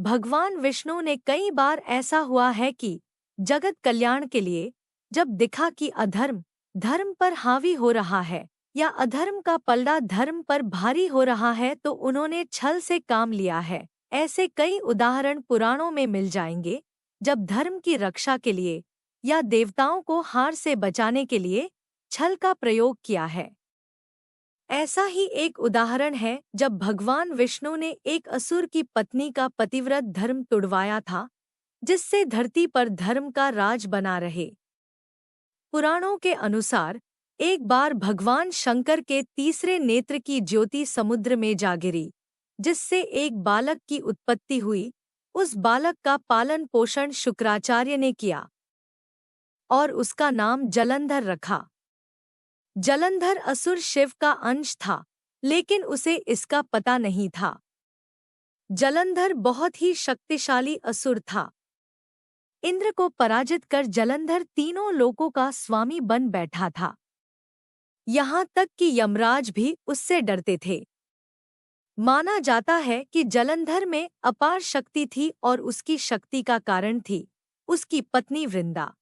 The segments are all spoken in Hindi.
भगवान विष्णु ने कई बार ऐसा हुआ है कि जगत कल्याण के लिए जब दिखा कि अधर्म धर्म पर हावी हो रहा है या अधर्म का पलड़ा धर्म पर भारी हो रहा है तो उन्होंने छल से काम लिया है। ऐसे कई उदाहरण पुराणों में मिल जाएंगे जब धर्म की रक्षा के लिए या देवताओं को हार से बचाने के लिए छल का प्रयोग किया है। ऐसा ही एक उदाहरण है जब भगवान विष्णु ने एक असुर की पत्नी का पतिव्रत धर्म तुड़वाया था, जिससे धरती पर धर्म का राज बना रहे। पुराणों के अनुसार एक बार भगवान शंकर के तीसरे नेत्र की ज्योति समुद्र में जा गिरी, जिससे एक बालक की उत्पत्ति हुई। उस बालक का पालन पोषण शुक्राचार्य ने किया और उसका नाम जलंधर रखा। जलंधर असुर शिव का अंश था, लेकिन उसे इसका पता नहीं था। जलंधर बहुत ही शक्तिशाली असुर था। इंद्र को पराजित कर जलंधर तीनों लोकों का स्वामी बन बैठा था। यहाँ तक कि यमराज भी उससे डरते थे। माना जाता है कि जलंधर में अपार शक्ति थी और उसकी शक्ति का कारण थी उसकी पत्नी वृंदा।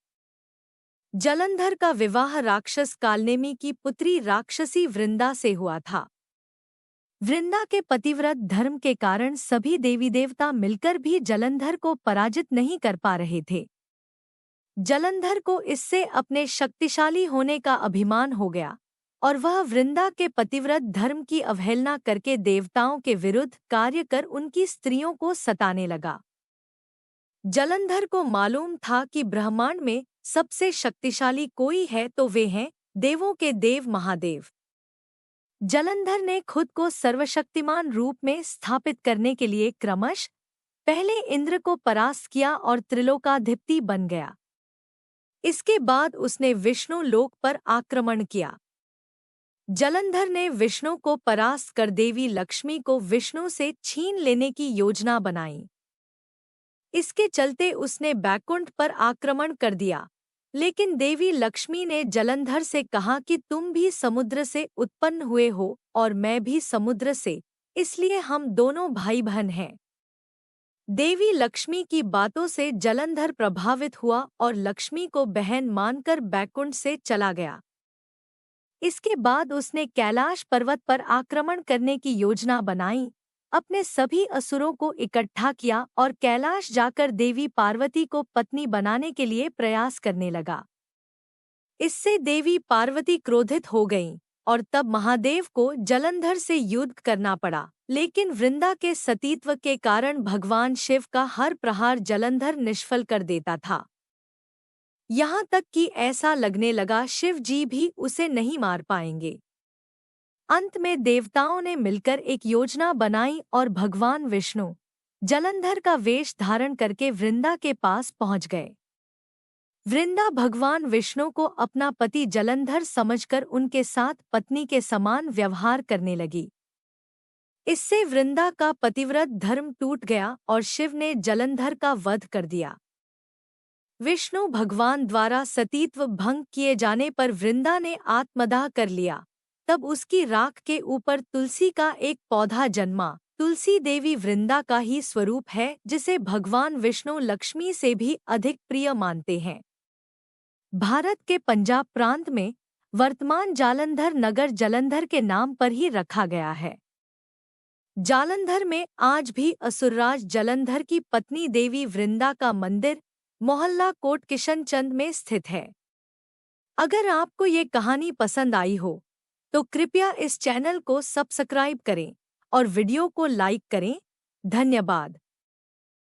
जलंधर का विवाह राक्षस कालनेमी की पुत्री राक्षसी वृंदा से हुआ था। वृंदा के पतिव्रत धर्म के कारण सभी देवी देवता मिलकर भी जलंधर को पराजित नहीं कर पा रहे थे। जलंधर को इससे अपने शक्तिशाली होने का अभिमान हो गया और वह वृंदा के पतिव्रत धर्म की अवहेलना करके देवताओं के विरुद्ध कार्य कर उनकी स्त्रियों को सताने लगा। जलंधर को मालूम था कि ब्रह्मांड में सबसे शक्तिशाली कोई है तो वे हैं देवों के देव महादेव। जलंधर ने खुद को सर्वशक्तिमान रूप में स्थापित करने के लिए क्रमश पहले इंद्र को परास्त किया और त्रिलोकाधिपति बन गया। इसके बाद उसने विष्णु लोक पर आक्रमण किया। जलंधर ने विष्णु को परास्त कर देवी लक्ष्मी को विष्णु से छीन लेने की योजना बनाई। इसके चलते उसने बैकुंठ पर आक्रमण कर दिया, लेकिन देवी लक्ष्मी ने जलंधर से कहा कि तुम भी समुद्र से उत्पन्न हुए हो और मैं भी समुद्र से, इसलिए हम दोनों भाई बहन हैं। देवी लक्ष्मी की बातों से जलंधर प्रभावित हुआ और लक्ष्मी को बहन मानकर बैकुंठ से चला गया। इसके बाद उसने कैलाश पर्वत पर आक्रमण करने की योजना बनाई, अपने सभी असुरों को इकट्ठा किया और कैलाश जाकर देवी पार्वती को पत्नी बनाने के लिए प्रयास करने लगा। इससे देवी पार्वती क्रोधित हो गईं और तब महादेव को जलंधर से युद्ध करना पड़ा, लेकिन वृंदा के सतीत्व के कारण भगवान शिव का हर प्रहार जलंधर निष्फल कर देता था। यहाँ तक कि ऐसा लगने लगा शिव जी भी उसे नहीं मार पाएंगे। अंत में देवताओं ने मिलकर एक योजना बनाई और भगवान विष्णु जलंधर का वेश धारण करके वृंदा के पास पहुंच गए। वृंदा भगवान विष्णु को अपना पति जलंधर समझकर उनके साथ पत्नी के समान व्यवहार करने लगी। इससे वृंदा का पतिव्रत धर्म टूट गया और शिव ने जलंधर का वध कर दिया। विष्णु भगवान द्वारा सतीत्व भंग किए जाने पर वृंदा ने आत्मदाह कर लिया। तब उसकी राख के ऊपर तुलसी का एक पौधा जन्मा। तुलसी देवी वृंदा का ही स्वरूप है, जिसे भगवान विष्णु लक्ष्मी से भी अधिक प्रिय मानते हैं। भारत के पंजाब प्रांत में वर्तमान जालंधर नगर जलंधर के नाम पर ही रखा गया है। जालंधर में आज भी असुरराज जलंधर की पत्नी देवी वृंदा का मंदिर मोहल्ला कोट किशनचंद में स्थित है। अगर आपको ये कहानी पसंद आई हो तो कृपया इस चैनल को सब्सक्राइब करें और वीडियो को लाइक करें। धन्यवाद।